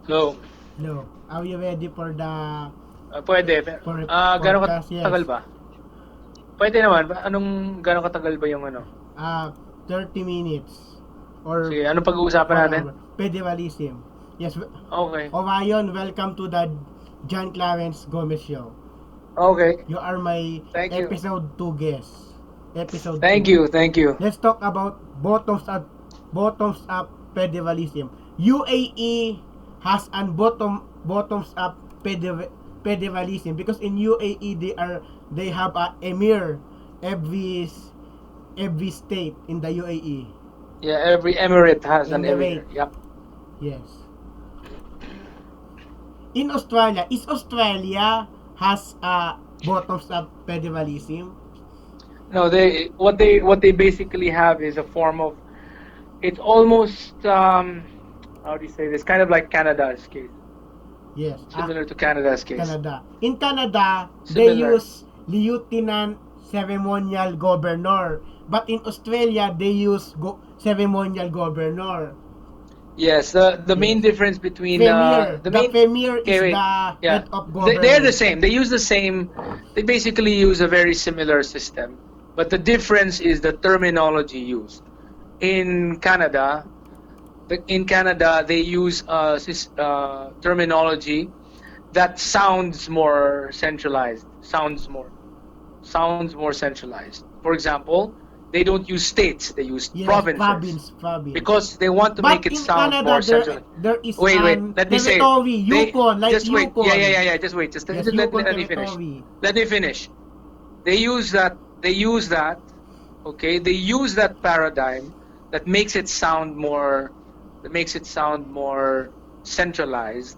Hello. Hello. Are you ready for the Pwede. Gano'ng podcast? katagal Yes. ba? Pwede naman. Gano'ng katagal ba yung ano? 30 minutes. Or Sige, anong pag-uusapan 1 natin? hour. Federalism. Yes. Okay. Orion, welcome to the John Clarence Gomez Show. Okay. You are my Thank you. episode 2 guest. Episode Thank 2. you. Let's talk about bottoms up federalism. UAE has an bottoms up federalism because in UAE they have a emir every state in the UAE. Yeah, every emirate has an emir. Emirate. Yep. Yes. In Australia, is Australia has a bottoms up federalism? No, what they basically have is a form of, it's almost how do you say this? Kind of like Canada's case. Yes. Similar to Canada's case. Canada. In Canada, Similar. they use lieutenant ceremonial governor, but in Australia they use ceremonial governor. Yes, the main difference between Premier. the Premier okay, is wait. the Yeah. head of government. They're the same. They use the same. They basically use a very similar system, but the difference is the terminology used. In Canada, they use terminology that sounds more centralized. Sounds more centralized. For example, they don't use states; they use provinces. Province. Because they want to make it sound Canada, more centralized. there is Wait, let me say it. territory, Yukon, like just wait. Yukon. Yeah. Just wait. Just Yes, let Yukon me finish. territory. Let me finish. They use that. Okay, they use that paradigm that makes it sound more centralized,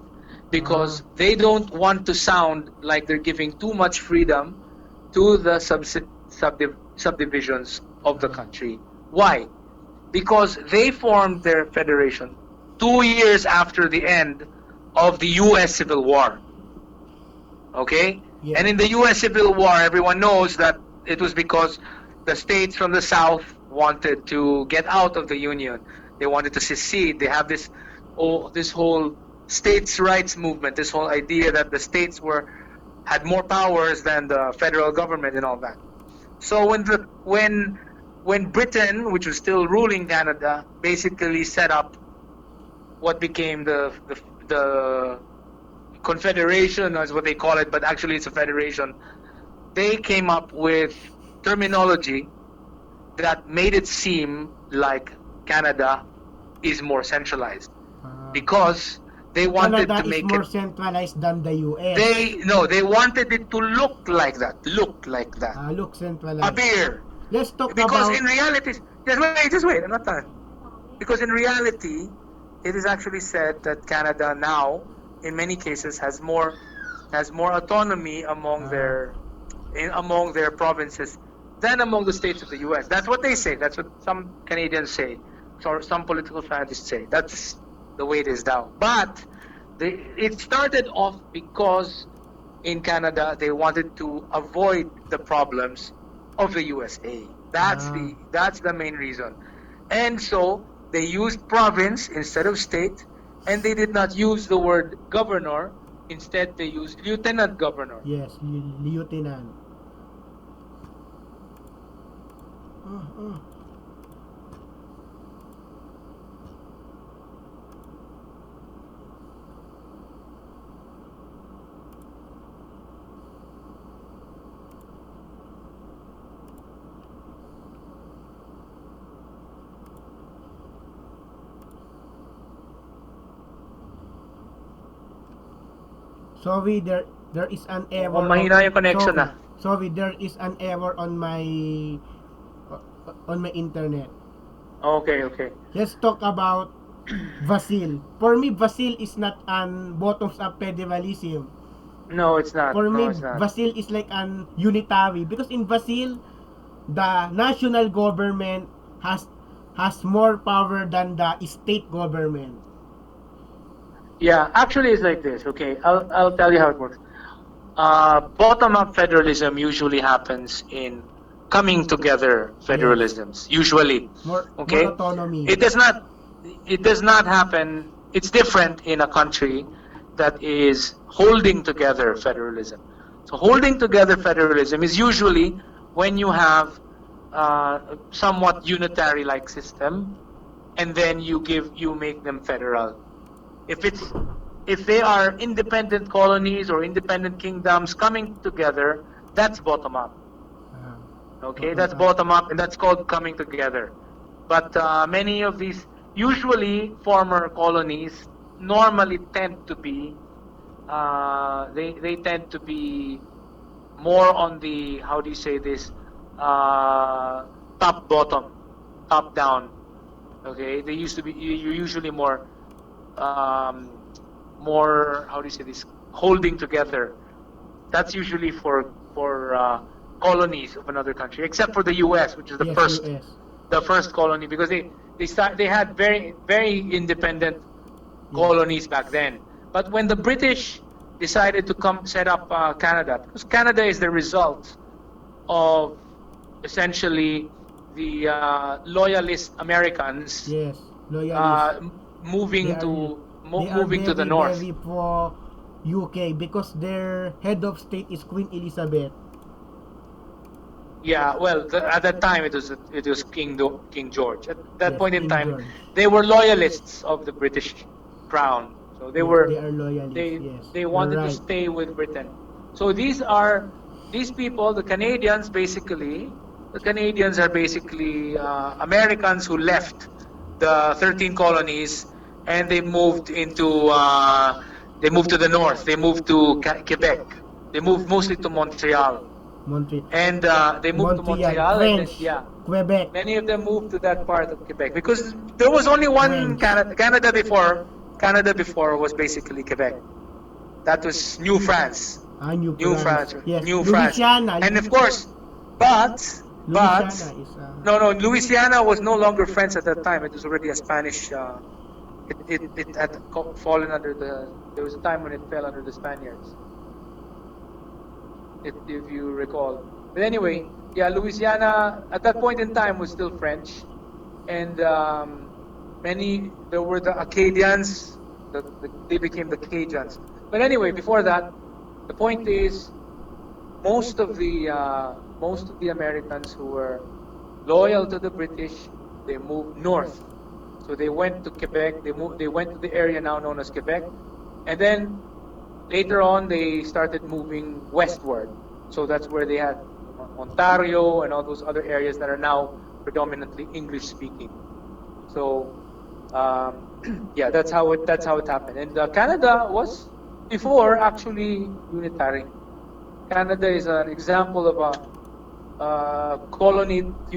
because they don't want to sound like they're giving too much freedom to the subdivisions of the country. Why? Because they formed their federation 2 years after the end of the U.S. Civil War. Okay? Yeah. And in the U.S. Civil War, everyone knows that it was because the states from the South wanted to get out of the Union. They wanted to secede. They have this whole states' rights movement, this whole idea that the states had more powers than the federal government and all that. So when Britain, which was still ruling Canada, basically set up what became the Confederation, is what they call it, but actually it's a federation. They came up with terminology that made it seem like Canada is more centralized, because they wanted Canada to make is more it centralized than the US. They wanted it to look like that. Look centralized. Appear. Let's talk Because about in reality, just wait, I'm not done. Because in reality, it is actually said that Canada now, in many cases, has more autonomy among their provinces than among the states of the U.S. That's what they say. That's what some Canadians say, or some political scientists say. That's the way it is now. But it started off because in Canada they wanted to avoid the problems of the USA. That's the main reason. And so they used province instead of state, and they did not use the word governor. Instead, they used lieutenant governor. Yes, lieutenant. Sorry, there is an error. mahina yung connection na. Sorry, there is an error on my internet. Okay, okay. Let's talk about Vasil. For me, Vasil is not an bottoms-up federalism. No, it's not. For No, me, it's not. Vasil is like an unitary because in Vasil, the national government has more power than the state government. Yeah, actually, it's like this. Okay, I'll tell you how it works. Bottom-up federalism usually happens in coming together federalisms. Usually, More okay. autonomy. It does not happen. It's different in a country that is holding together federalism. So holding together federalism is usually when you have somewhat unitary-like system, and then you make them federal. If they are independent colonies or independent kingdoms coming together, that's bottom up. Okay, that's bottom up, and that's called coming together. But many of these, usually former colonies, normally tend to be, they tend to be more on the, how do you say this, top bottom, top down. Okay, they used to be usually more, how do you say this, holding together. That's usually for colonies of another country, except for the U.S., which is the first colony, because they had very independent colonies back then. But when the British decided to come set up Canada, because Canada is the result of essentially the loyalist Americans moving to the north. Very pro UK because their head of state is Queen Elizabeth. Yeah, well, at that time it was King George. At that point in time, George. they were loyalists of the British crown. So they are loyalists. They wanted to stay with Britain. So these people, the Canadians, basically. The Canadians are basically Americans who left the 13 colonies and they moved to the north. They moved to Quebec. They moved mostly to Montreal. And they moved to Montreal. French, and Quebec. Many of them moved to that part of Quebec because there was only one Canada before. Canada before was basically Quebec. That was New France. New France. Yes. New France. And of course, Louisiana was no longer French at that time. It was already a Spanish. It had fallen under there was a time when it fell under the Spaniards. If you recall. But anyway, yeah, Louisiana at that point in time was still French, and there were the Acadians. They became the Cajuns. But anyway, before that, the point is, most of the Americans who were loyal to the British, they moved north. So they went to Quebec. They went to the area now known as Quebec, and then later on they started moving westward. So that's where they had Ontario and all those other areas that are now predominantly English speaking. So yeah, that's how it happened. And Canada was before actually unitary. Canada is an example of a colony that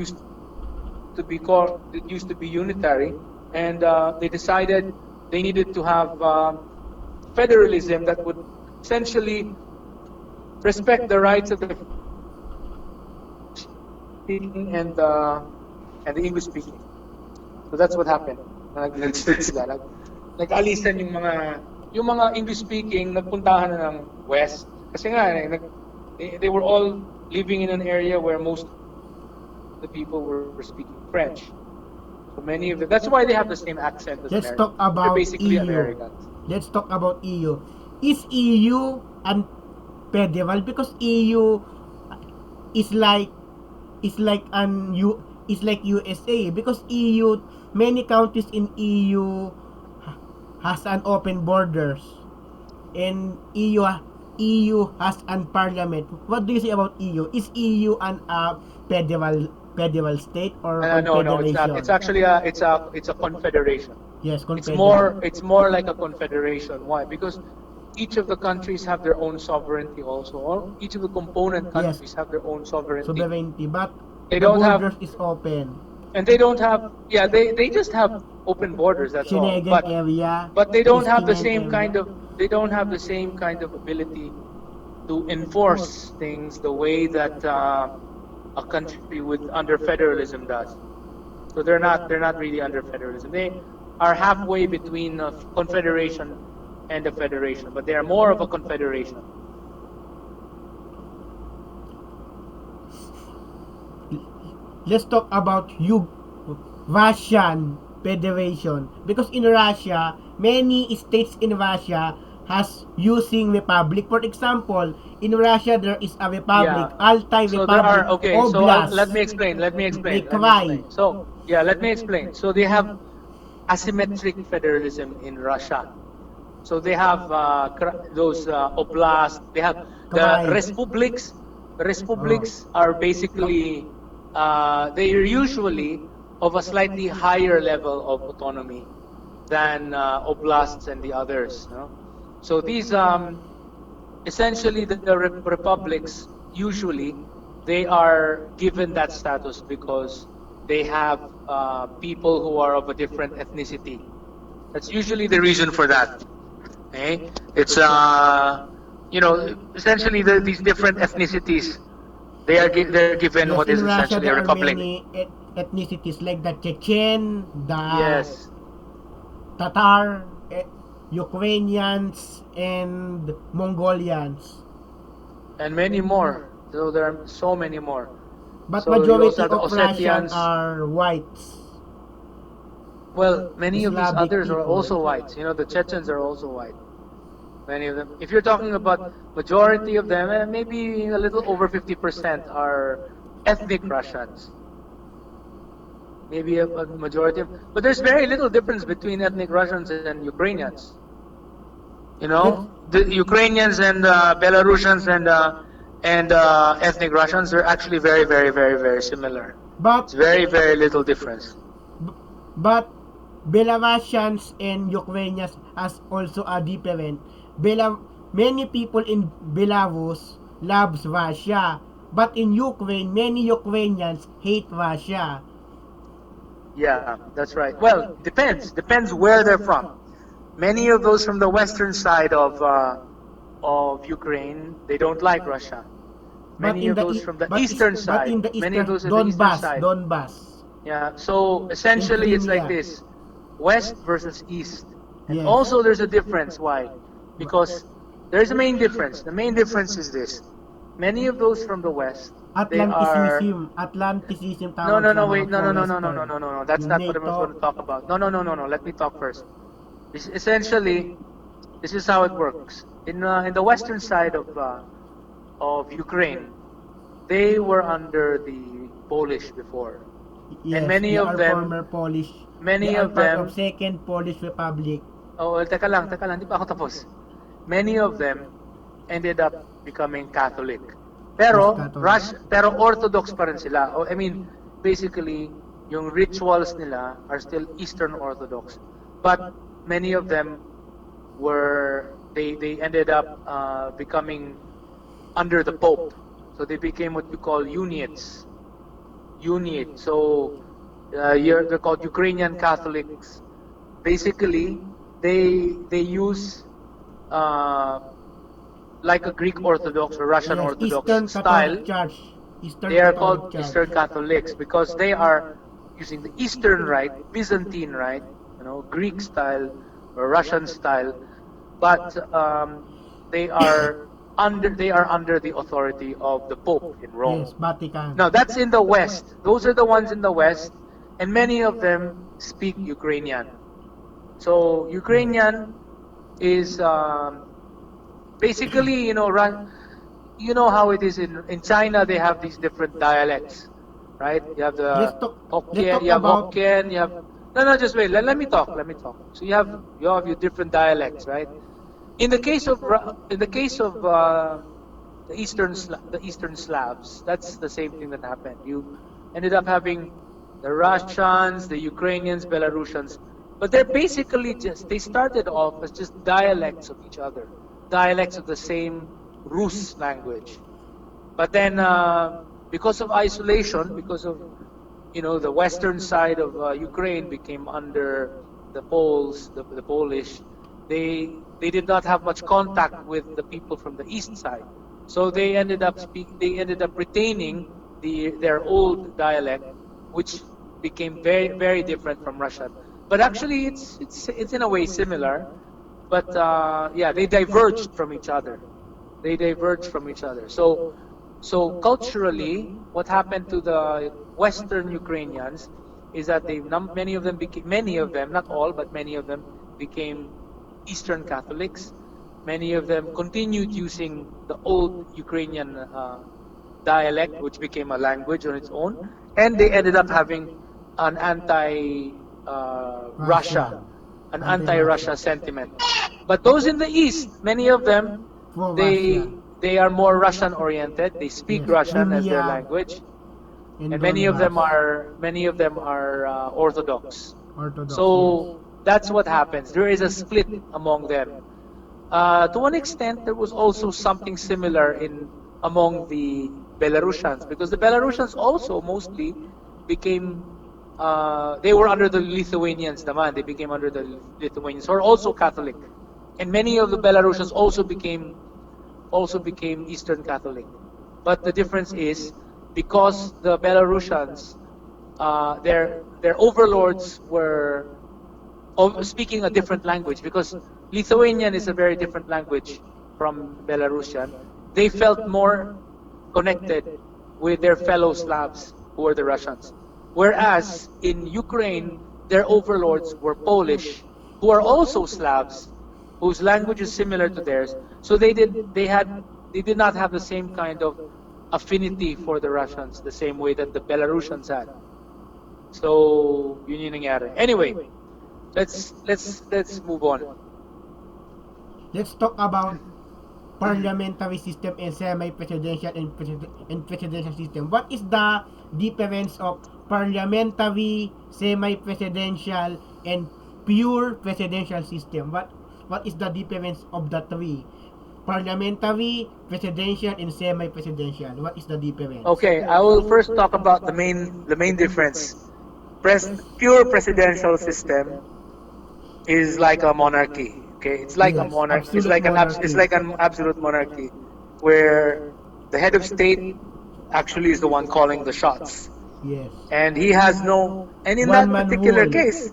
used to be unitary, and they decided they needed to have federalism that would essentially respect the rights of the speaking and the English speaking. So that's what happened. Nag-alisan yung mga English speaking nagpuntahan na ng west kasi nga they were all living in an area where most of the people were speaking French. So many of them, that's why they have the same accent as Let's Americans. talk about They're basically EU. Americans. Let's talk about EU. Is EU an federal? Because EU is like USA, because EU, many countries in EU has an open borders, and EU has an parliament. What do you say about EU? Is EU an federal state or No, it's not. It's actually it's a confederation. Yes, confederation. It's more like a confederation. Why? Because each of the countries have their own sovereignty also, or each of the component Yes. countries have their own sovereignty. Sovereignty, but They the don't have, borders is open. and they don't have, yeah, they just have open borders, that's all. Schengen area. But they don't have the Ischingen same area. kind of, they don't have the same kind of ability to enforce things the way that a country with under federalism does. So they're not really under federalism. They are halfway between a confederation and a federation, but they are more of a confederation. Let's talk about Russian Federation, because in Russia, many states in Russia has using republic. For example, in Russia there is a republic, Yeah. Altai So Republic, there are, okay, so Oblast. let me explain. Cry. So, yeah, let me explain. So they have asymmetric federalism in Russia. So they have those oblasts, they have the Cry. republics. Republics are basically, they are usually of a slightly higher level of autonomy than oblasts and the others. You know? So these, essentially the republics, usually, they are given that status because they have people who are of a different ethnicity. That's usually the reason for that. Okay? It's, you know, essentially these different ethnicities, they're given Yes, what is in Russia essentially a there are republic. many ethnicities like the Chechen, the Yes. Tatar, Ukrainians, and Mongolians. And many more. So there are so many more. But So you majority also have the of Russians Ossetians. are whites. Well, many of these Slavic others are people. also whites. You know, the Chechens are also white. Many of them. If you're talking about majority of them, maybe a little over 50% are ethnic Russians. Maybe a majority of, but there's very little difference between ethnic Russians and Ukrainians. You know, the Ukrainians and Belarusians and ethnic Russians are actually very, very, very, very similar. But It's very, very little difference. but Belarusians and Ukrainians has also a different. Many people in Belarus loves Russia, but in Ukraine, many Ukrainians hate Russia. Yeah, that's right. Well, depends where they're from. Many of those from the western side of Ukraine, they don't like Russia. Many of those from the eastern side, but in the eastern, many of those in the eastern Donbas, side. Donbas. Yeah, so essentially it's like Crimea. this: west versus east. And Yes. also there's a difference. Why? Because there's a main difference. The main difference is this: many of those from the west, they are. Atlanticism No, tawag sa wait, mga no. That's Yung not what I was NATO. going to talk about. No. Let me talk first. Essentially, this is how it works. In the western side of Ukraine, they were under the Polish before. Yes, many they of are them- former Polish. many they are of part them- of Second Polish Republic. Oh, well, teka lang, di pa ako tapos. Many of them ended up becoming Catholic. Pero, Yes, Catholic. pero Orthodox pa rin sila. I mean, basically, yung rituals nila are still Eastern Orthodox. But many of them they ended up becoming under the Pope. So they became what we call uniates. Uniate. So they're called Ukrainian Catholics. Basically, they use like a Greek Orthodox or Russian Yes, Orthodox Eastern style. Catholic Church. Eastern They are Catholic called Church. Eastern Catholics because they are using the Eastern Rite, Byzantine Rite, Greek style or Russian style, but they are under the authority of the Pope in Rome. Yes, Vatican. Now that's in the West. Those are the ones in the West, and many of them speak Ukrainian. So Ukrainian is basically, you know how it is in China. They have these different dialects, right? You have the Let's talk Hokkien, you have about- Hokkien, you have no. Just wait. Let me talk. So you have your different dialects, right? In the case of the Eastern Slavs, that's the same thing that happened. You ended up having the Russians, the Ukrainians, Belarusians, but they're basically they started off as just dialects of each other. dialects of the same Rus language. But then, because of isolation, because of the western side of Ukraine became under the Poles, the Polish, they did not have much contact with the people from the east side. So they ended up retaining their old dialect, which became very, very different from Russian. But actually, it's in a way similar. But yeah, they diverged from each other. So culturally, what happened to the Western Ukrainians is that many of them, not all, but many of them became Eastern Catholics. Many of them continued using the old Ukrainian dialect, which became a language on its own, and they ended up having an anti-Russia, anti-Russia sentiment. But those in the East, many of them, For they Russia. they are more Russian oriented. They speak Yes, Russian as their Crimea language, and and many of them Donbass. are Orthodox. Orthodox, So that's what happens. There is a split among them. To one extent, there was also something similar among the Belarusians, because the Belarusians also mostly became they were under the Lithuanians naman. They became under the Lithuanians, who are also Catholic, and many of the Belarusians also became Eastern Catholic. But the difference is, because the Belarusians, their overlords were speaking a different language, because Lithuanian is a very different language from Belarusian. They felt more connected with their fellow Slavs, who were the Russians. Whereas in Ukraine, their overlords were Polish, who are also Slavs, whose language is similar to theirs. So they did not have the same kind of affinity for the Russians, the same way that the Belarusians had. So yun yung nangyari. Anyway, let's move on. Let's talk about parliamentary system and semi-presidential and presidential system. What is the difference of parliamentary, semi-presidential, and pure presidential system? What is the difference of the three? Parliamentary, presidential, and semi-presidential. What is the difference? Okay, I will first talk about the main difference. Pure presidential system is like a monarchy. Okay, it's like a Yes, monarchy. It's absolute like monarchy. an absolute monarchy, where the head of state actually is the one calling the shots, Yes. and he has no. And in that One-man particular rule. case,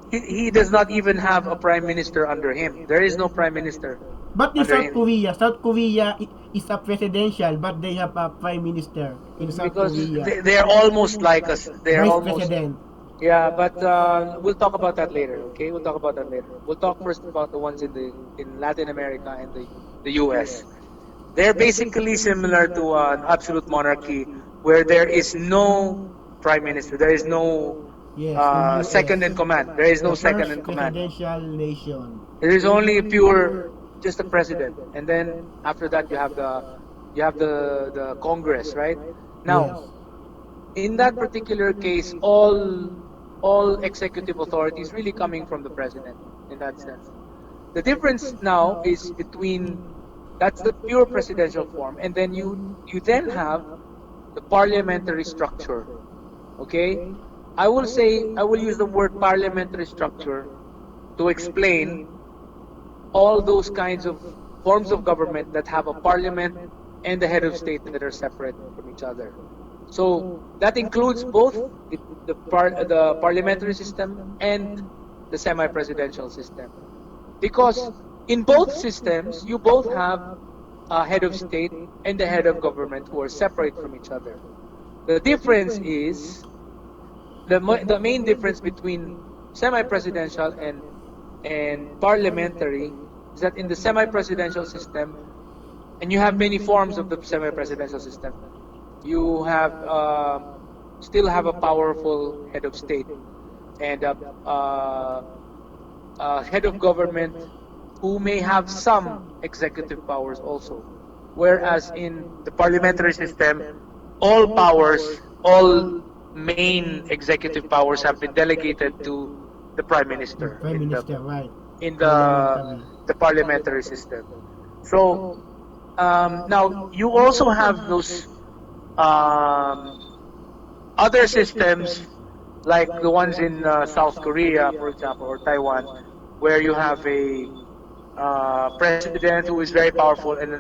he does not even have a prime minister under him. There is no prime minister But in under South him, Korea, is a presidential, but they have a prime minister in South because Korea. they're almost like us. They're Vice almost. president. Yeah, but we'll talk about that later. Okay, we'll talk about that later. We'll talk first about the ones in Latin America and the U.S. They're basically similar to an absolute monarchy, where there is no prime minister. There is no Yes, in US. second in command. There is no The second first in command. presidential nation. There is only just a president, and then after that you have the Congress, right? Now, Yes. in that particular case, all executive authority is really coming from the president in that sense. The difference now is that's the pure presidential form, and then you then have the parliamentary structure. Okay, I will use the word parliamentary structure to explain all those kinds of forms of government that have a parliament and the head of state that are separate from each other. So that includes both the parliamentary system and the semi-presidential system, because in both systems you both have a head of state and the head of government who are separate from each other. The difference is the main difference between semi-presidential and parliamentary is that in the semi-presidential system, and you have many forms of the semi-presidential system, you have still have a powerful head of state and a head of government who may have some executive powers also. Whereas in the parliamentary system, all main executive powers have been delegated to the prime minister Prime minister, right? in Parliamentary. the parliamentary system. So now you also have those other systems like the ones in South Korea, for example, or Taiwan, where you have a president who is very powerful and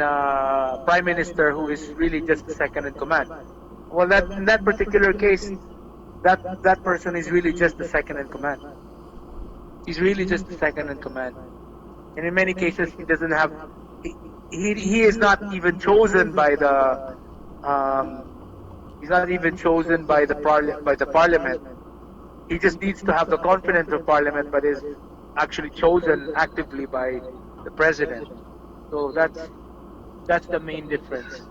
a prime minister who is really just the second in command. Well, that in that particular case, that person is really just the second in command. He's really just the second in command, and in many cases, he doesn't have. He is not even chosen by the. Um, he's not even chosen by the parliament. He just needs to have the confidence of parliament, but is actually chosen actively by the president. So that's the main difference.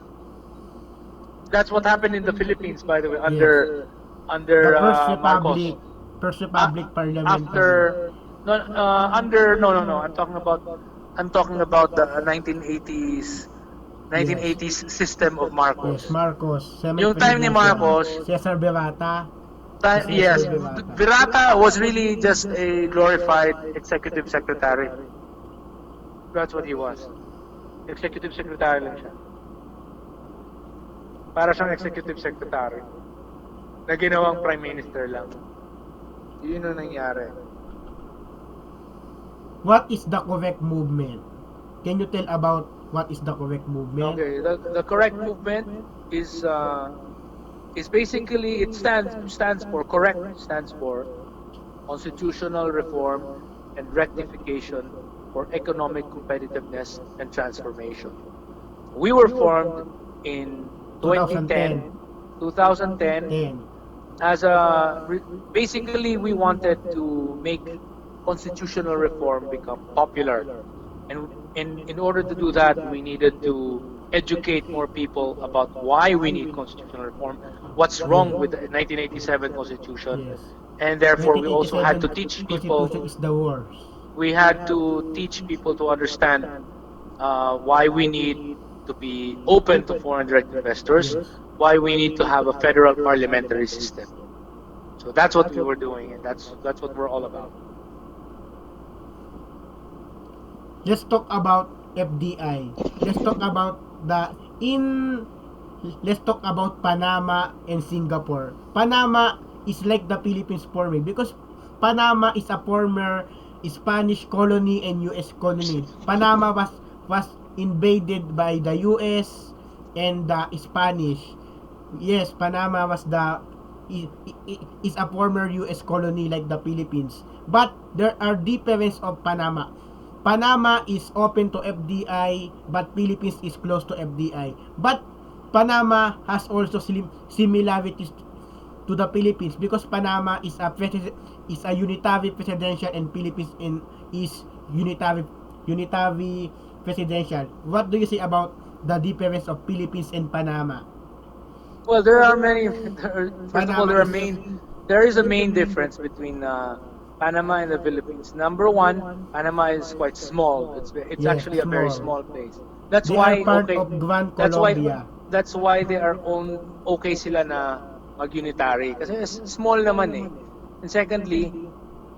That's what happened in the Philippines, by the way, under The Marcos. First Republic Parliament. After no. I'm talking about the 1980s system of Marcos. Yes, Marcos. Yung time ni Marcos, Cesar Berata. yes, Virata was really just a glorified executive secretary. That's what he was. Executive secretary lang siya. Para siyang executive secretary na ginawang prime minister lang. Yun ang nangyari. What is the correct movement? Can you tell about what is the correct movement? Okay, the correct movement is basically stands for constitutional reform and rectification for economic competitiveness and transformation. We were formed in 2010 as basically we wanted to make constitutional reform become popular, and in order to do that we needed to educate more people about why we need constitutional reform, what's wrong with the 1987 constitution. Yes. And therefore we also had to teach people. Constitution is the worst. We had to teach people to understand why we need to be open to foreign direct investors, why we need to have a federal parliamentary system. So that's what we were doing, and that's what we're all about. Let's talk about FDI. Let's talk about let's talk about Panama and Singapore. Panama is like the Philippines for me because Panama is a former Spanish colony and US colony. Panama was invaded by the US and the Spanish. Yes, Panama was is a former US colony like the Philippines. But there are differences of Panama. Panama is open to FDI, but Philippines is close to FDI. But Panama has also similarities to the Philippines because Panama is a unitary presidential and Philippines is unitary presidential. What do you say about the difference of Philippines and Panama? Well, there are many. First of all, there is a main difference between Panama and the Philippines. Number one, Panama is quite small. It's actually a very small place. That's They why are part of Grand Colombia. That's why they are okay sila na mag-unitary kasi small naman eh. And secondly,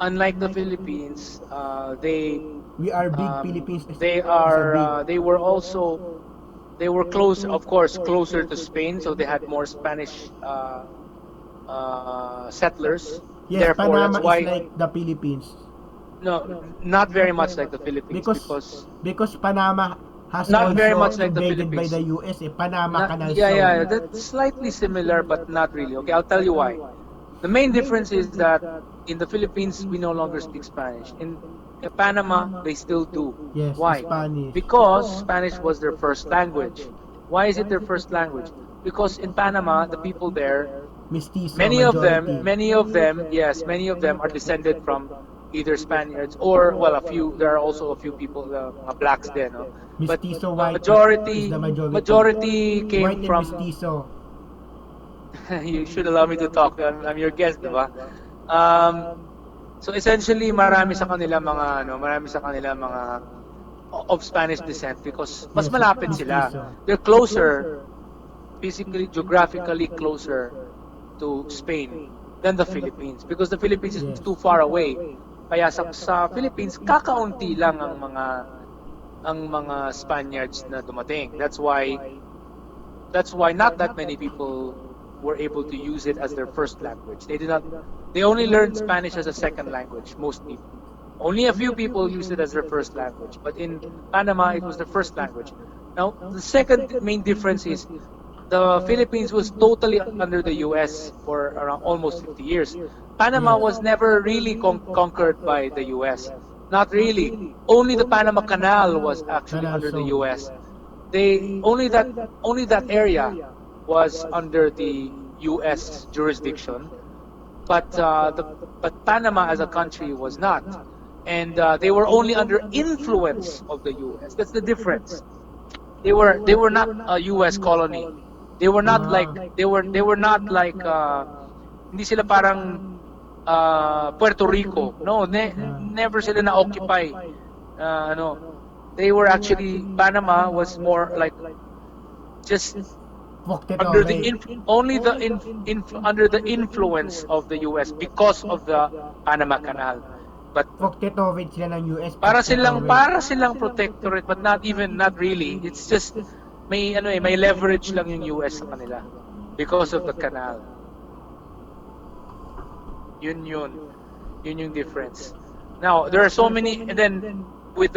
unlike the Philippines, We are big Philippines. they were close, of course, closer to Spain, so they had more Spanish settlers. Yes, Therefore, Panama that's why is like the Philippines. no, not very much like the Philippines Because Panama has Not also very much like the invaded by Philippines. the US. Panama Canal yeah, that's slightly similar, but not really. Okay, I'll tell you why. The main difference is that in the Philippines we no longer speak Spanish. In Panama, they still do. Yes, Why? Spanish. Because Spanish was their first language. Why is it their first language? Because in Panama, the people there, Mestizo many of majority. many of them are descended from either Spaniards or there are also a few people, blacks there, no? But Mestizo white majority is the majority came White and from. mestizo. You should allow me to talk. I'm your guest, diba? So essentially, marami sa kanila mga of Spanish descent because mas Yes, malapit sila. mestizo. They're closer, physically, geographically closer to Spain than the Philippines because the Philippines is Yes. too far away. Kaya sa Philippines, kakaunti lang ang mga ang mga Spaniards na dumating. That's why not that many people were able to use it as their first language. They only learned Spanish as a second language, most people. Only a few people used it as their first language, but in Panama it was their first language. Now, the second main difference is the Philippines was totally under the US for around almost 50 years. Panama was never really conquered by the US. Not really. Only the Panama Canal was actually under the US. Only that area was under the U.S. jurisdiction, but Panama as a country was not, and they were only under influence of the U.S. That's the difference. They were not a U.S. colony. They were not like hindi sila parang Puerto Rico. No, never sila na occupy. They were actually, Panama was more like just under under the influence of the US because of the Panama Canal. But sila ng US. para silang protectorate, but not really. It's just may leverage lang yung US sa kanila because of the canal. Yun yung difference. Now, there are so many, and then with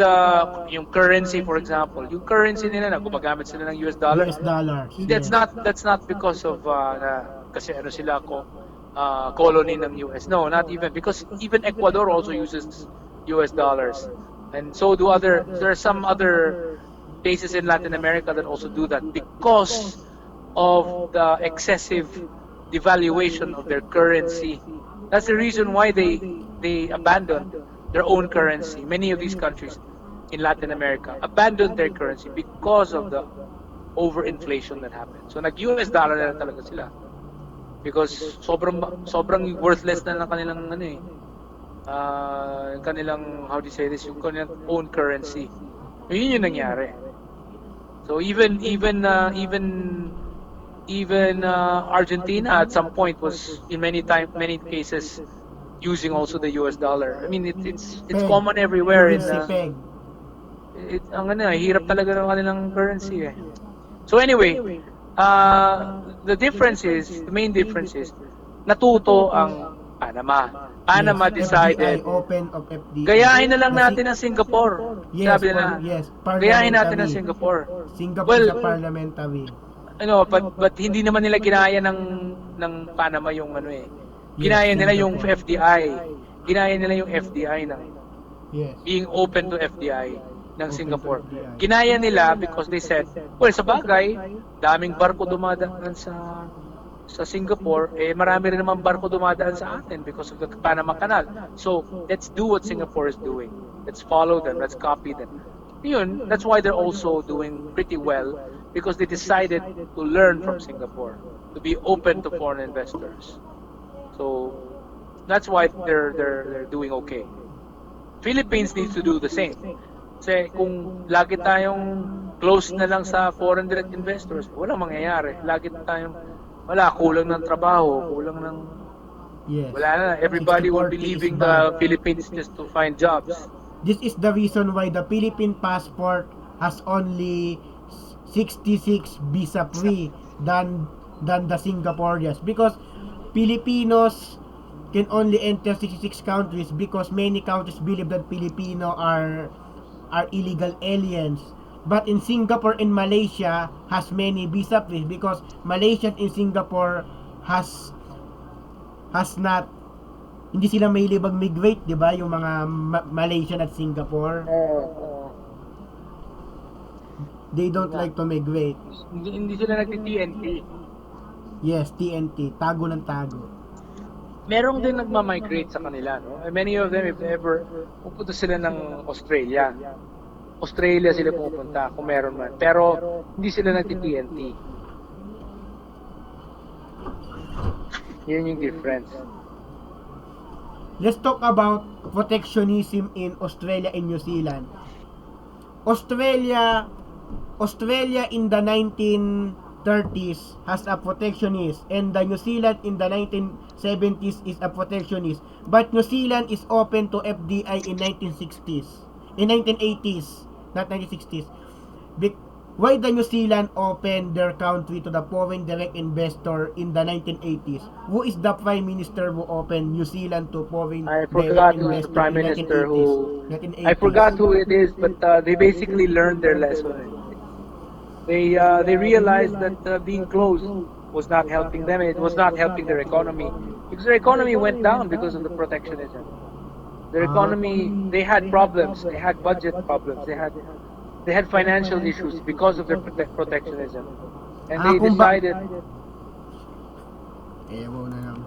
yung currency, for example, yung currency nila na gumagamit sila ng US dollar. US dollars. That's not because of kasi sila colony ng US. No, not even, because even Ecuador also uses US dollars, and so do there are some other places in Latin America that also do that because of the excessive devaluation of their currency. That's the reason why they abandoned their own currency. Many of these countries in Latin America abandoned their currency because of the overinflation that happened. So nag-US dollar na talaga sila because sobrang worthless na ng kanilang how do you say this, yung kanilang own currency. Yun yung nangyari. So even Argentina at some point was in many cases using also the US dollar. I mean, it's common everywhere in hirap talaga ng kanilang currency. So anyway, the main difference is natuto ang Panama decided open of FDI. Gayahin na lang natin ang Singapore. Yes, sabi nila. Yes, gayahin natin ang Singapore. Well, sa parliamentary. But hindi naman nila ginaya ng Panama yung Ginaya nila yung FDI. Ginaya nila yung FDI ng being open to FDI ng Singapore. Ginaya nila because they said, well, sa bagay, daming barko dumadaan sa Singapore, marami rin naman barko dumadaan sa atin because of the Panama Canal. So, let's do what Singapore is doing. Let's follow them. Let's copy them. Yun, that's why they're also doing pretty well, because they decided to learn from Singapore, to be open to foreign investors. So, that's why they're doing okay. Philippines needs to do the same. Kasi kung lagi tayong close na lang sa foreign direct investors, walang mangyayari. Lagi tayong kulang ng trabaho, kulang ng wala na. Everybody will be leaving the Philippines just to find jobs. This is the reason why the Philippine passport has only 66 visa free than the Singaporeans, because Filipinos can only enter 66 countries because many countries believe that Filipino are illegal aliens. But in Singapore and Malaysia has many visa free because Malaysians in Singapore has not, hindi sila mahilig mag-migrate, di ba? Yung mga Malaysian at Singapore. They don't like to migrate. Hindi sila nagti-TNT. Yes, TNT. Tago ng tago. Merong din nagma-migrate sa kanila, no? Many of them, if ever, pupunta sila ng Australia sila pupunta kung meron man. Pero hindi sila nagti-TNT. Yun yung difference. Let's talk about protectionism in Australia and New Zealand. Australia in the 1930s has a protectionist, and the New Zealand in the 1970s is a protectionist. But New Zealand is open to FDI in 1960s. In 1980s. not 1960s. Why the New Zealand opened their country to the foreign direct investor in the 1980s? Who is the prime minister who opened New Zealand to foreign I direct forgot who's the investor prime in minister 1980s? who. I 1980s. forgot who it is, but they basically learned their lesson. They realized that being closed was not helping them. It was not helping their economy because their economy went down because of the protectionism. Their economy, they had problems. They had budget problems. They had financial issues because of their protectionism, and they Kung ba- decided. Ewan na lang.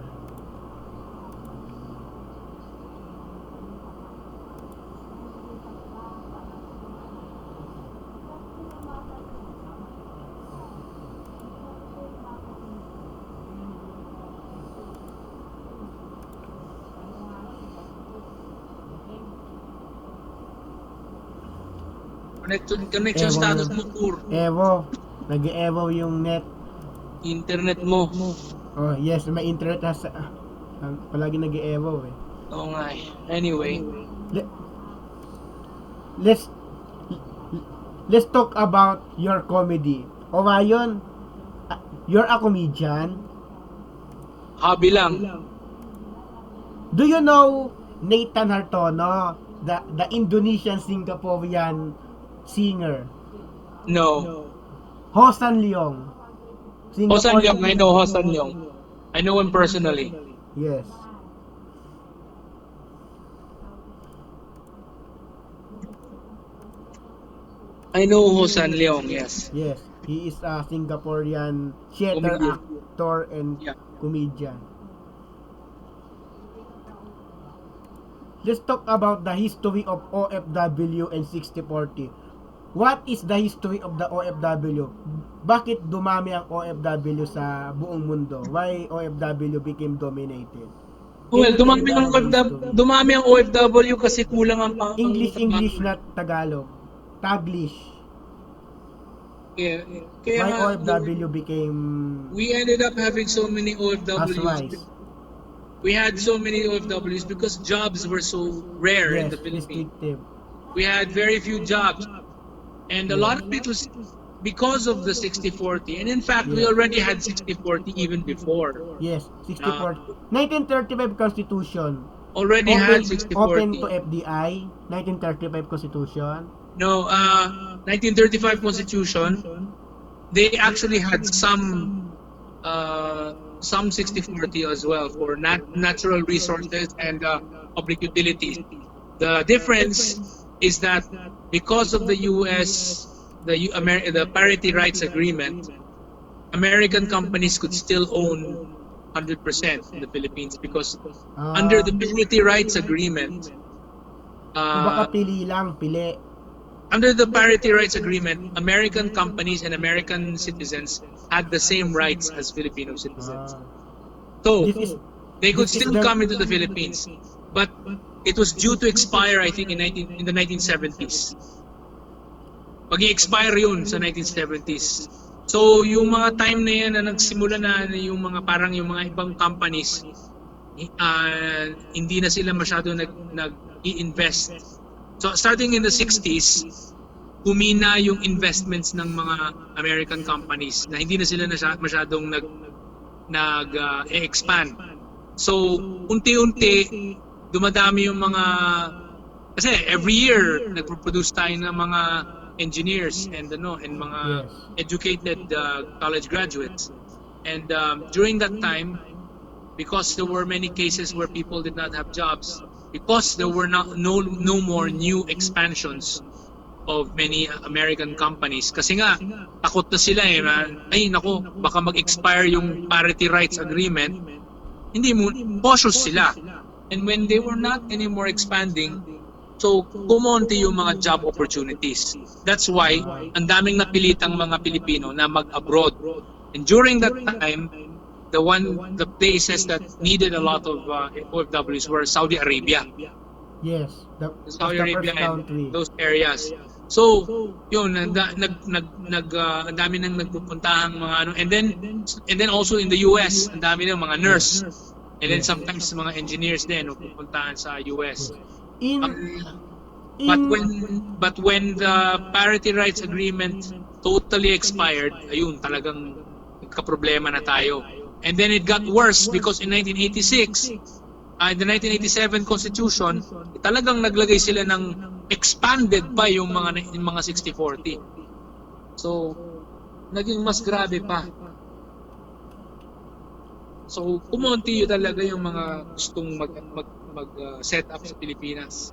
Connection status mo, poor. Evo. Nag-evo yung net. Internet mo. Oh, yes, may internet palagi nag-evo eh. Oo nga eh. Anyway. Let's talk about your comedy. Orion, you're a comedian. Hobby lang. Do you know Nathan Hartono, the Indonesian Singaporean singer? No. Hosan Leong. Hosan Leong, I know Hosan Leong. I know him personally. Yes. I know Hosan Leong, yes. Yes. He is a Singaporean theater Comedian. actor and Yeah. comedian. Let's talk about the history of OFW and 6040. What is the history of the OFW? Bakit dumami ang OFW sa buong mundo? Why OFW became dominated? Well, dumami ang OFW kasi kulang ang English, not Tagalog. Taglish. Yeah. Why Kaya OFW became we ended up having so many OFWs. housewives? We had so many OFWs because jobs were so rare in Yes, the Philippines. restrictive. We had very few jobs. And a lot of it was because of the 60-40. And in fact, we already had 60-40 even before. Yes, 6040. 1935 Constitution. Already had 60-40. Open to FDI. 1935 Constitution. No, 1935 Constitution, they actually had some 60-40 as well for natural resources and public utilities. The difference is that because of the U.S. the Parity Rights Agreement, American companies could still own 100% in the Philippines because under the Parity Rights Agreement, Baka pili lang, pili. under the Parity Rights Agreement, American companies and American citizens had the same rights as Filipino citizens. So they could still come into the Philippines, but it was due to expire, I think, in the 1970s. Mag-i-expire yun sa 1970s. So, yung mga time na yan na nagsimula na yung mga parang yung mga ibang companies, hindi na sila masyado nag-i-invest. So, starting in the 60s, humina yung investments ng mga American companies na hindi na sila masyadong nag-expand. So, unti-unti, dumadami yung mga, kasi every year nagpo-produce tayo ng mga engineers and mga educated college graduates, and during that time, because there were many cases where people did not have jobs, because there were no more new expansions of many American companies, kasi nga takot na sila ay nako, baka mag-expire yung Parity Rights Agreement, hindi mo cautious sila. And when they were not anymore expanding, so kumonti yung mga job opportunities. That's why ang daming napilitang mga Pilipino na mag-abroad. And during that time, the places that needed a lot of OFWs were Saudi Arabia. Yes, Saudi Arabia and country. those areas. So, yun, ang dami nang nagpupuntahang mga ano, and then also in the US, ang dami ng mga nurse. And then sometimes mga engineers din pupuntahan sa US. In But when the parity rights agreement totally expired, ayun, talagang nagka-problema na tayo. And then it got worse because in 1986, in the 1987 Constitution, talagang naglagay sila ng expanded pa yung mga 60-40. So, naging mas grabe pa. So, kumonti talaga yung mga gustong mag set up sa Pilipinas.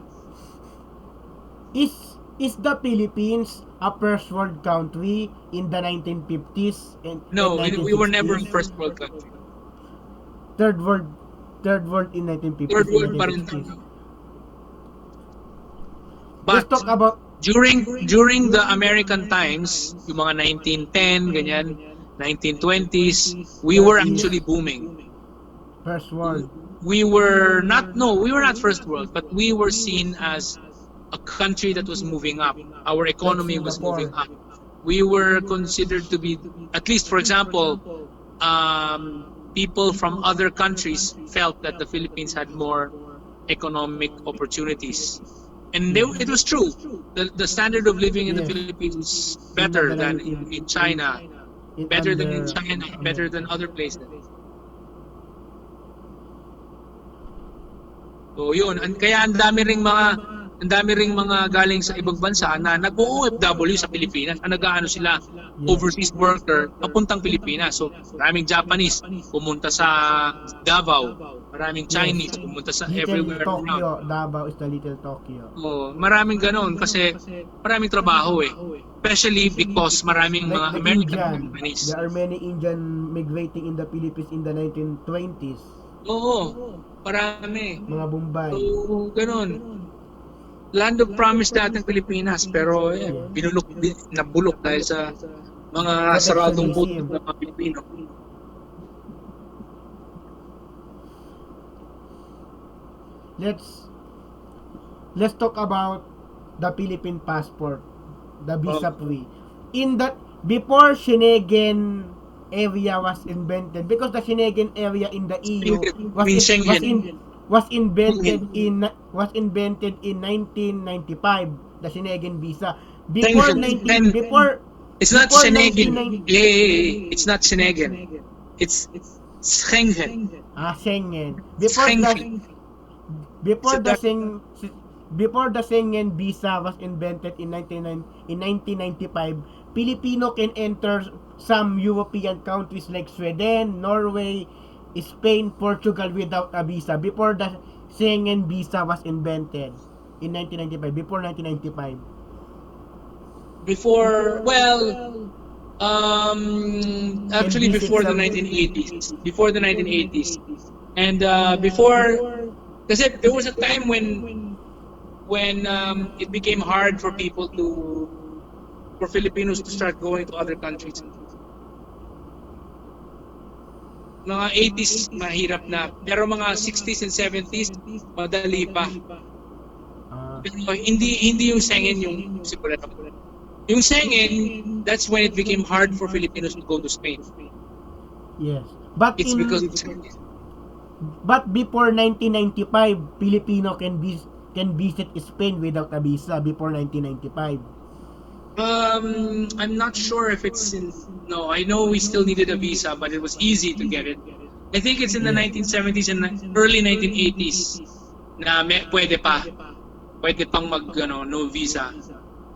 Is the Philippines a first world country in the 1950s and No, and we were never a 1960s? first world country. Third world in 1950s. Third world and pa rin 1960s. tayo. Let's But talk about during the American times, yung mga 1910, ganyan, 1920s, we were actually booming. first world. We were not first world, but we were seen as a country that was moving up. Our economy was moving up. We were considered to be, at least for example, people from other countries felt that the Philippines had more economic opportunities. And it was true. The standard of living in the Yes. Philippines was better than in China, better than in under- China, better than other places. So yun, kaya ang dami ring mga galing sa ibang bansa na nag-OFW sa Pilipinas. Nag-aano sila, overseas worker, papuntang Pilipinas. So maraming Japanese pumunta sa Davao, maraming Chinese pumunta sa Little everywhere Tokyo. around. Davao is the little Tokyo. Oh, maraming ganoon kasi maraming trabaho eh. Especially because maraming mga Like the American Indian. companies. There are many Indian migrating in the Philippines in the 1920s. Oo, marami. Mga Bombay. So, ganun. Land of promise natin Pilipinas, pero nabulok dahil sa mga saradong Protectionism. puto ng mga Pilipino. Let's talk about the Philippine passport, the visa free. In that before Schengen area was invented, because the Schengen area in the EU was invented in 1995, the Schengen visa. Before Schengen. 19 before It's not before Schengen. 1990 It's not Schengen. It's Schengen. Schengen. Schengen. Before So the that- before the Schengen visa was invented in 1995, Filipino can enter some European countries like Sweden, Norway, Spain, Portugal without a visa before the Schengen visa was invented in 1995, before 1995. Before, actually visit before the some- 1980s. Before the 1980s. And before, kasi there was a time when it became hard for for Filipinos to start going to other countries. Mga 80s, mahirap na. Pero mga 60s and 70s, madali pa. Pero hindi yung Schengen yung sigurado. Yung Schengen, that's when it became hard for Filipinos to go to Spain. Yes. But It's because it's but before 1995, Filipino can visit Spain without a visa before 1995. I'm not sure if it's no, I know we still needed a visa, but it was easy to get it. I think it's in the 1970s and early 1980s na pwede pang no visa.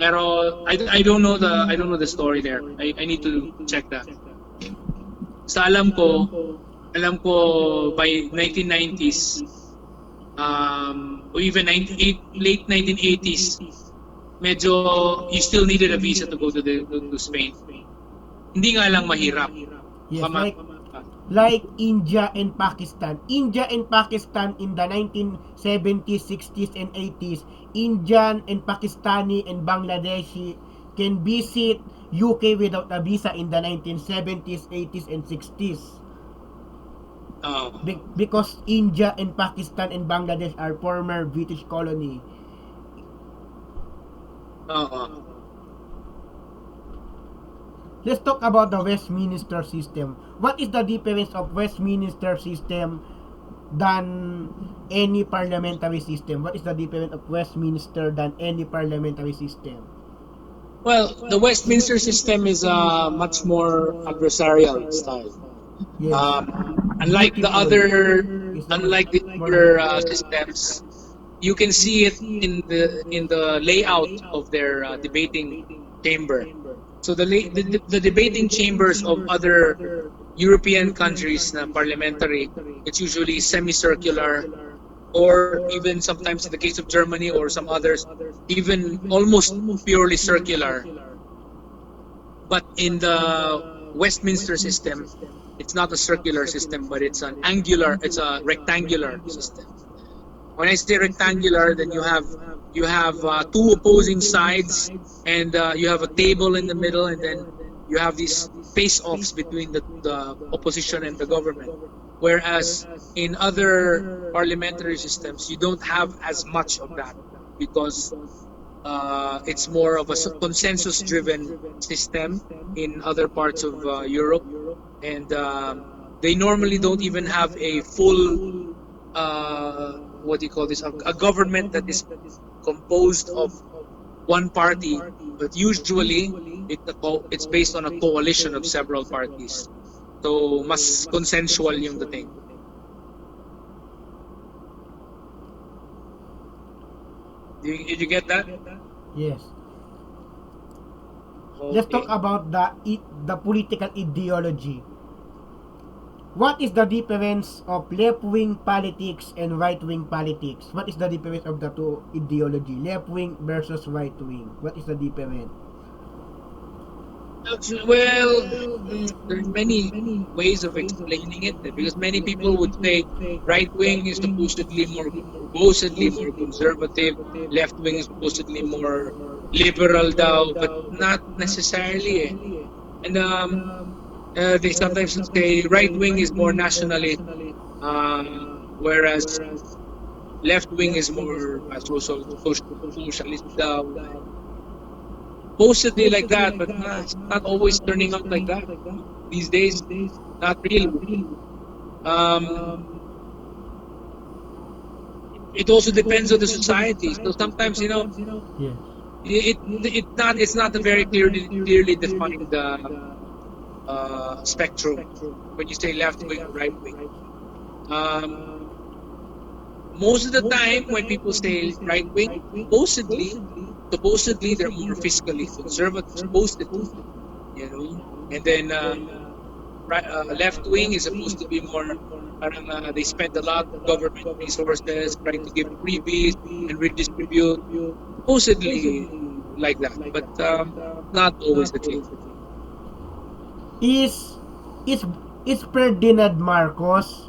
Pero I don't know the story there. I need to check that. Sa alam ko by 1990s or even late 1980s, medyo you still needed a visa to go to Spain. Hindi nga lang mahirap. Yes, like India and Pakistan. India and Pakistan in the 1970s, 60s, and 80s, Indian and Pakistani and Bangladeshi can visit UK without a visa in the 1970s, 80s, and 60s. Because India and Pakistan and Bangladesh are former British colony. Let's talk about the Westminster system. What is the difference of Westminster system than any parliamentary system? What is the difference of Westminster than any parliamentary system? Well, the Westminster system is much more adversarial style. Yes. Unlike the Beautiful. other, Is the unlike the more other systems, you can see it in the layout of their debating chamber. So the debating chambers of other European countries na parliamentary, it's usually semicircular, or even sometimes in the case of Germany or some others, even almost purely circular. But in the Westminster system, it's not a circular system, but it's a rectangular system. When I say rectangular, then you have two opposing sides, and you have a table in the middle, and then you have these face-offs between the opposition and the government. Whereas in other parliamentary systems, you don't have as much of that because it's more of a consensus-driven system in other parts of Europe, and they normally don't even have a full what do you call this? A government that is composed of one party, but usually it's based on a coalition of several parties. So mas consensual yung dating. Did you get that? Yes. Okay. Let's talk about the political ideology. What is the difference of left-wing politics and right-wing politics? What is the difference of the two ideology? Left-wing versus right-wing. What is the difference? Well, there's many ways of explaining it because many people would say right wing is supposedly more conservative, left wing is supposedly more liberal daw, but not necessarily. And they sometimes say right wing is more nationalist, whereas left wing is more socialist daw. Supposedly like that, but it's not always turning out like that these days. Not really. It also depends on the society. So sometimes Yes. it's not a very clearly defined spectrum when you say left wing or right wing. Most of the time when people say right wing, supposedly they're more fiscally conservative, supposedly, and then left wing is supposed to be more they spend a lot of government resources trying to give freebies and redistribute, supposedly like that, but not always the case. Is Ferdinand Marcos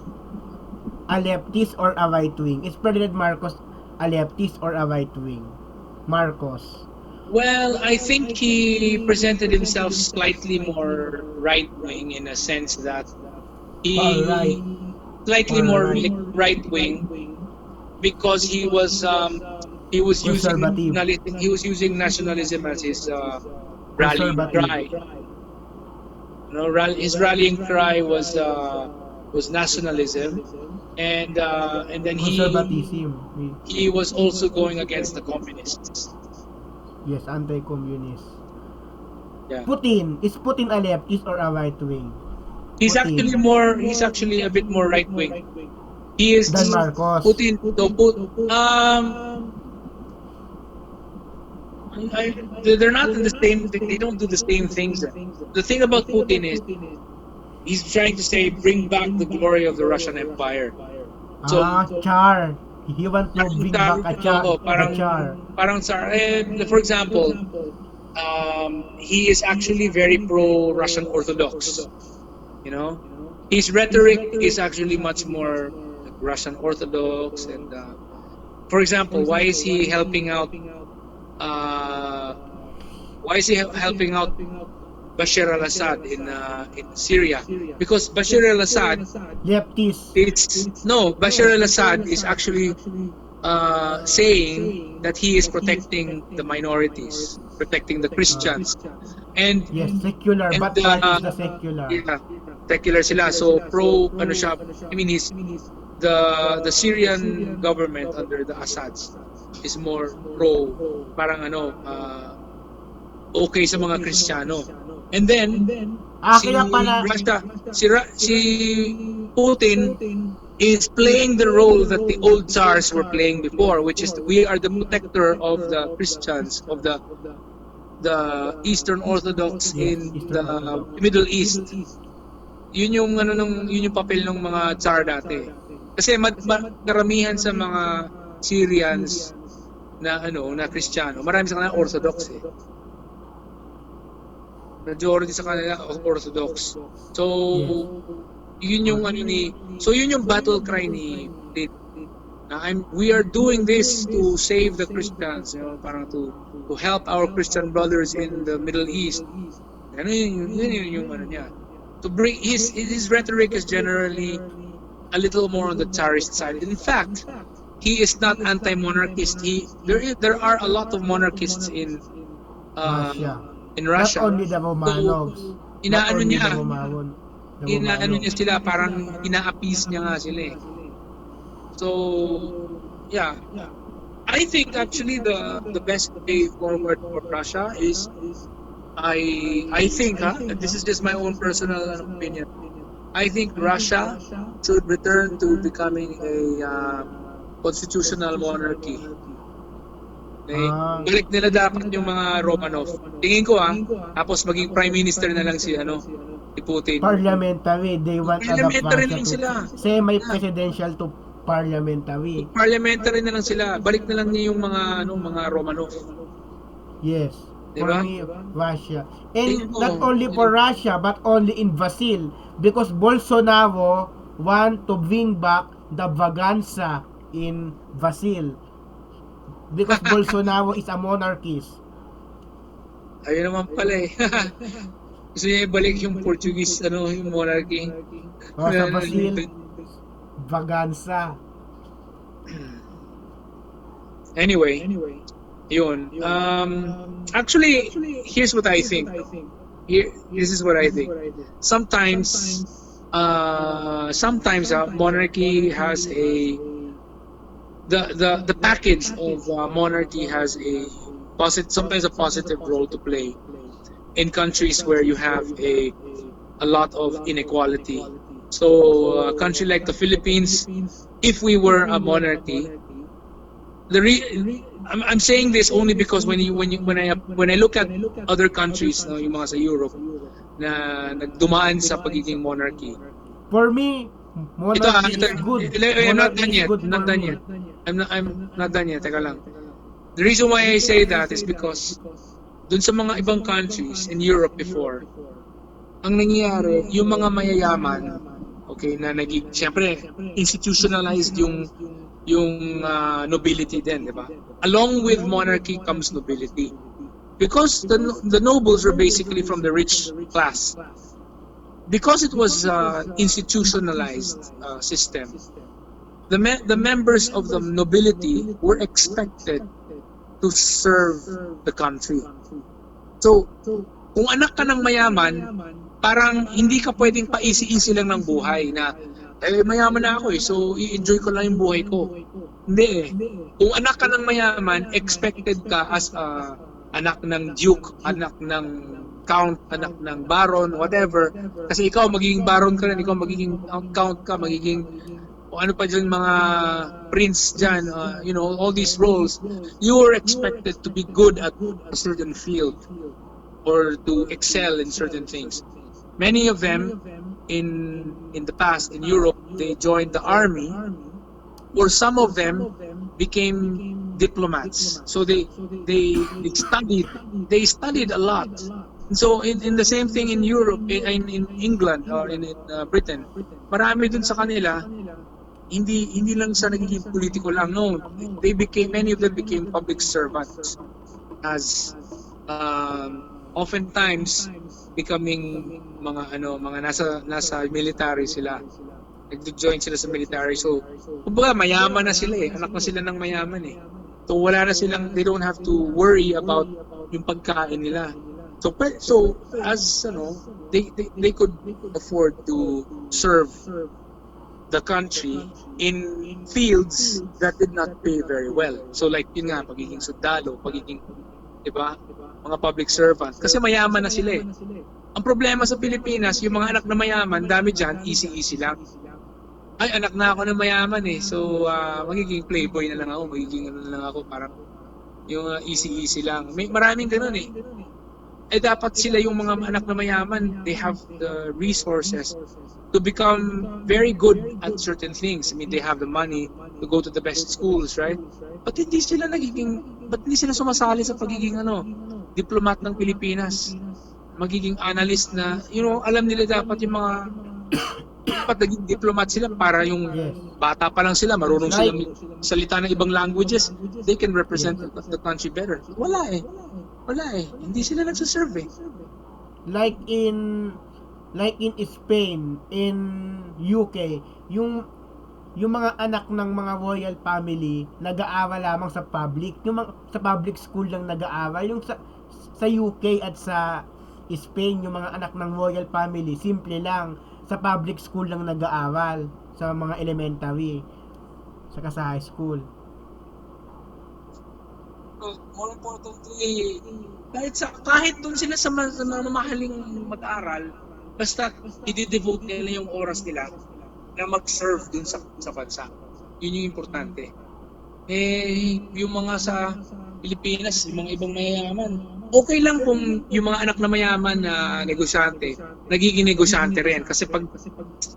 a leftist or a right wing? Is Ferdinand Marcos a leftist or a right wing? Marcos. Well, I think he presented himself slightly more right wing in a sense that he slightly more right wing because he was using nationalism as his rallying cry. His rallying cry was nationalism, and then he was also going against the communists. Yes, anti-communist. Yeah. Is Putin a leftist or a right wing? He's actually a bit more right wing. He is than Marcos. Putin. They're not in the same. They don't do the same things. The thing about Putin is he's trying to say bring back the glory of the Russian Empire. So, Tsar. He wants to bring back a Tsar. Parang Tsar. For example, he is actually very pro-Russian Orthodox. His rhetoric is actually much more like Russian Orthodox. And for example, why is he helping out? Bashar al-Assad in Syria? Because Bashar al-Assad Bashar al-Assad is actually saying that he is protecting the minorities, protecting the Christians, and secular, and, but part is the secular. Yeah, secular sila. So pro siya. I mean, the Syrian government under the Assads is more pro, parang okay sa mga Kristiyano. And then si Kaya pala, Russia, si Putin is playing the role that the old Tsars were playing before, which is we are the protector of the Christians, of the Eastern Orthodox in the Middle East. Yun yung yun yung papel ng mga Tsar dati. Kasi karamihan sa mga Syrians na na Kristiyano, marami sa kanila Orthodox eh. Majority sa kanila Orthodox. So yun yung yun yung battle cry ni Putin. We are doing this to save the Christians, parang to help our Christian brothers in the Middle East. Yun yung niya. To bring his rhetoric is generally a little more on the Tsarist side. In fact, he is not anti-monarchist. There are a lot of monarchists in Russia. Not only the Romanovs. So, inaano niya sila, parang ina-appease niya nga sila eh. So, yeah. I think actually the best way forward for Russia is I think this is just my own personal opinion. I think Russia should return to becoming a constitutional monarchy. Okay? Balik nila dapat yung mga Romanov. Tingin ko tapos maging prime minister na lang si Putin. Parliamentary, they want Parliamentary lang sila. Semi-presidential to parliamentary. Parliamentary na lang sila. Balik na lang niya yung mga Romanov. Yes. Diba? For me, Russia. And not only for Russia, but only in Brazil. Because Bolsonaro want to bring back the vaganza in Brazil. Because Bolsonaro is a monarchist. Ayun naman pala eh. Gusto niya ibalik yung Portuguese, yung monarchy. Sa Brazil, vaganza. Anyway, yun. Actually, here's what I think. This is what I think. Sometimes monarchy has the package of monarchy has sometimes a positive role to play in countries where you have a lot of inequality. So a country like the Philippines, if we were a monarchy, I'm saying this only because when I look at other countries, yung mga sa Europe na nagdumaan sa pagiging monarchy. For me, monarchy is good. I'm not done yet. I'm not done yet. Teka lang. The reason why I say that is because dun sa mga ibang countries in Europe before, ang nangyayari, yung mga mayayaman, okay, na siyempre institutionalized yung nobility din, di ba? Along with monarchy comes nobility. Because the nobles were basically from the rich class. Because it was institutionalized system, the members of the nobility were expected to serve the country. So, kung anak ka ng mayaman, parang hindi ka pwedeng paisi-isi lang ng buhay na mayaman na ako so i-enjoy ko lang yung buhay ko. Hindi eh. Kung anak ka ng mayaman, expected ka as anak ng duke, anak ng count, anak ng baron, whatever. Kasi ikaw magiging baron ka rin, ikaw magiging count ka, magiging ano pa dyan, mga prince dyan, all these roles. You are expected to be good at a certain field or to excel in certain things. Many of them in the past in Europe, they joined the army, or some of them became diplomats. So they studied a lot. So in the same thing in Europe, in England or in Britain, marami dun sa kanila hindi lang sa nagiging politiko lang. No, many of them became public servants as oftentimes becoming mga nasa military sila. Nag-join sila sa military. So, kumbaga mayaman na sila eh. Anak na sila ng mayaman eh. So wala na silang, they don't have to worry about yung pagkain nila. So as they could afford to serve the country in fields that did not pay very well. So like yun nga, pagiging sundalo, pagiging, di ba, mga public servant. Kasi mayaman na sila eh. Ang problema sa Pilipinas, yung mga anak na mayaman, dami dyan, easy-easy lang. Ay, anak na ako na mayaman eh. So, magiging playboy na lang ako, magiging ano na lang ako, parang yung easy-easy lang. May maraming ganun eh. Eh dapat sila yung mga anak na mayaman, they have the resources to become very good at certain things. I mean, they have the money to go to the best schools, right? But hindi sila sumasali sa pagiging diplomat ng Pilipinas, magiging analyst na, alam nila dapat yung mga dapat naging diplomat sila para yung bata pa lang sila, marunong silang salita ng ibang languages, they can represent the country better. Wala eh. Hindi sila nagsaserve eh. Like in Spain, in UK, yung mga anak ng mga royal family nag-aaral lamang sa public, sa public school lang nag-aaral. Yung sa UK at sa Spain, yung mga anak ng royal family simple lang sa public school lang nag-aaral, sa mga elementary, saka sa high school. More importantly, kahit doon sila sa mamahaling mag-aral, basta i-devote nila yung oras nila na mag-serve doon sa bansa. Yun yung importante. Eh, yung mga sa Pilipinas, yung mga ibang mayayaman, okay lang kung yung mga anak na mayaman na negosyante, nagiging negosyante rin. Kasi pag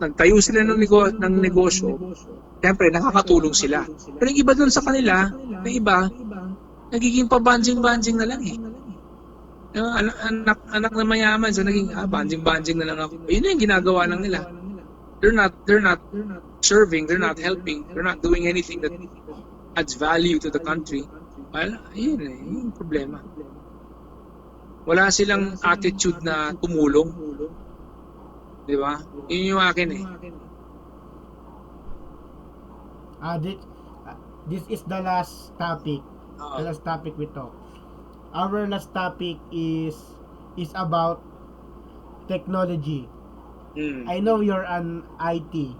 nagtayo sila ng negosyo, siyempre nakakatulong sila. Pero yung iba doon sa kanila, na iba, nagiging pabanjing-banjing na lang eh. Anak na mayaman, so naging banjing-banjing na lang ako. Yun yung ginagawa lang nila. They're not serving, they're not helping, they're not doing anything that adds value to the country. Well, yun yung problema. Wala silang attitude na tumulong. Di ba? Yun yung akin eh. This is the last topic. The last topic we talk. Our last topic is about technology. I know you're an IT.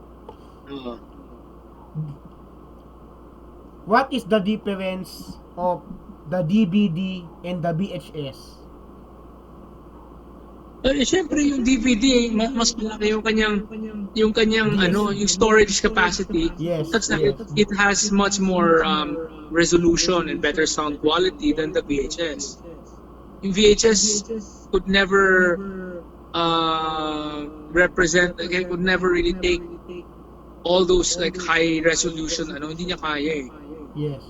What is the difference of the DVD and the VHS? Siyempre yung DVD mas malaki yung kanyang yung storage capacity. Yes. It has much more resolution and better sound quality than the VHS. Yung VHS could never could never really take all those like high resolution hindi niya kaya eh. Yes.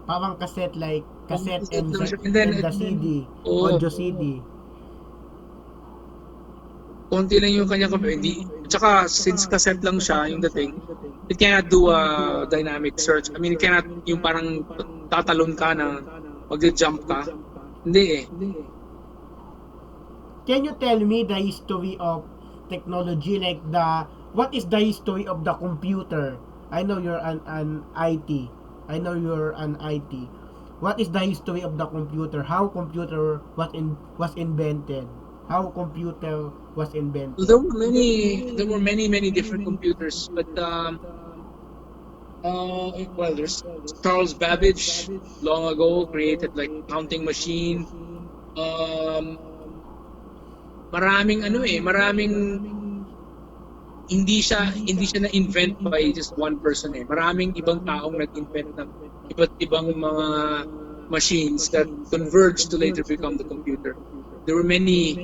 Parang cassette and the CD, audio CD. Konti lang yung kanya tsaka since cassette lang siya yung dating, it cannot do a dynamic search. I mean, it cannot yung parang tatalon ka na mag-jump ka. Hindi eh. Can you tell me the history of technology, like what is the history of the computer? I know you're an IT. What is the history of the computer? How computer was invented? How computer was invented? There were many different computers, but there's Charles Babbage long ago created like counting machine. Maraming hindi siya na-invent by just one person eh. Maraming ibang taong nag-invent ng iba't ibang mga machines that converged to later become the computer. There were many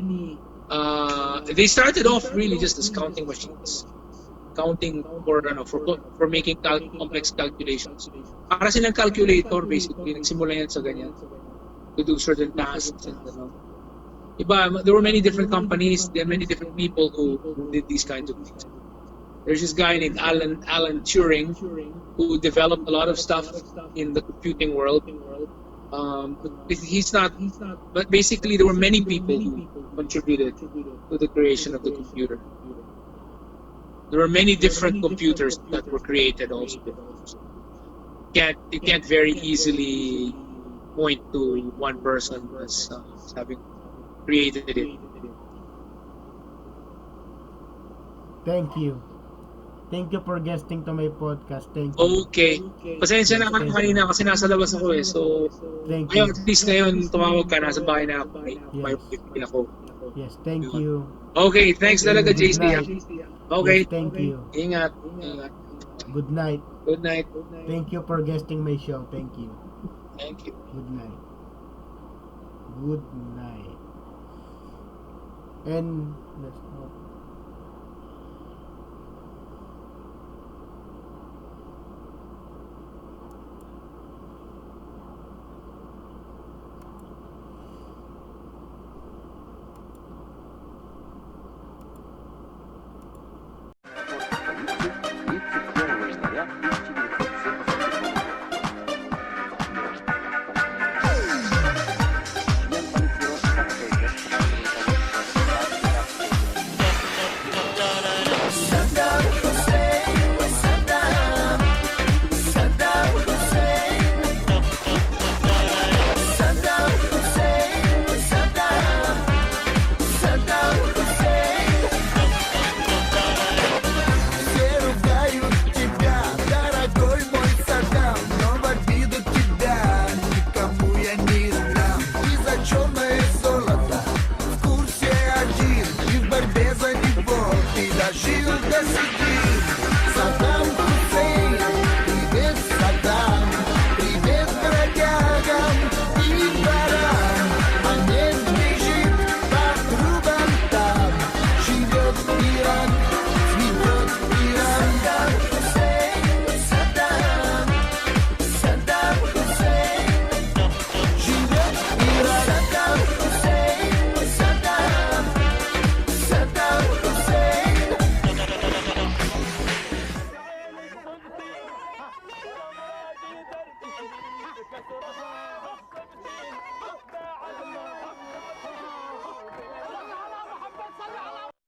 they started off really just as counting machines. Counting for making complex calculations. Para silang calculator basically, nagsimula yan sa ganyan to do certain tasks and there were many different companies, there are many different people who did these kinds of things. There's this guy named Alan Turing who developed a lot of stuff in the computing world. But basically there were many people who contributed to the creation of the computer. There were many different computers that were created also. You can't very easily point to one person as having created it. Thank you. Thank you for guesting to my podcast. Thank you. Okay. Pasensya na ako kanina kasi nasa labas ako eh. So, Thank ayun, you. at least ngayon tumawag ka, nasa bahay na ako. May Yes. ako. Yes, thank you. Okay, thanks talaga Good JC. night. Okay. Yes, thank you. Ingat. Ingat. Good night. Good night. Thank you for guesting my show. Thank you. Thank you. Good night. Good night. And let's